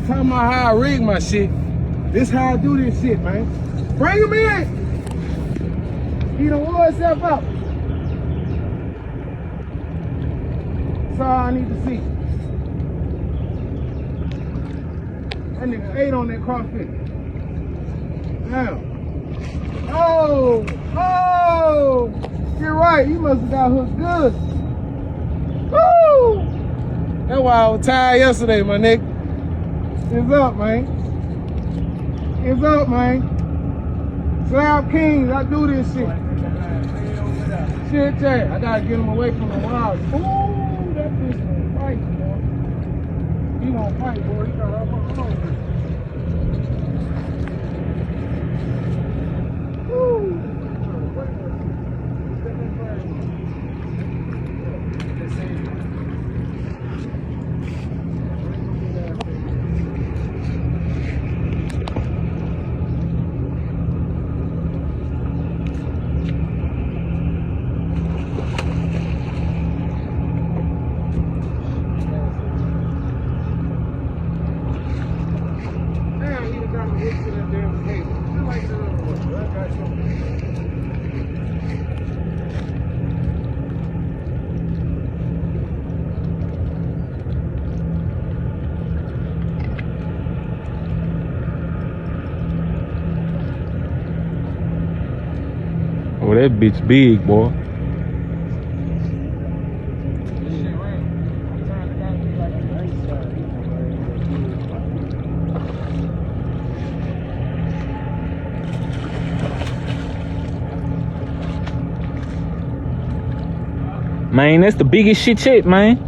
talking about how I rig my shit. This how I do this shit, man. Bring him in. He done wore himself out. That's all I need to see. That nigga ate on that CrossFit. Now. Oh! You're right. You must have got hooked good. Woo! That's why I was tired yesterday, my nigga. It's up, man. It's up, man. Slab Kings, I do this shit. Shit, Chad. I gotta get him away from the wild. Ooh, that bitch won't fight, boy. He won't fight, boy. He got up on the road. Oh, that bitch big, boy. Man, that's the biggest shit yet, man.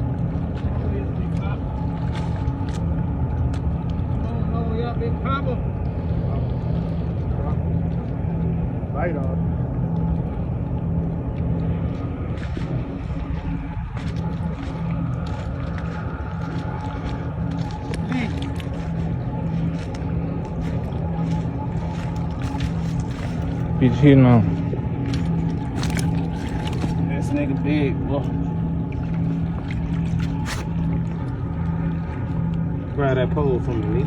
Light on. Bitch hitting on. This nigga big, boy. Grab that pole from me.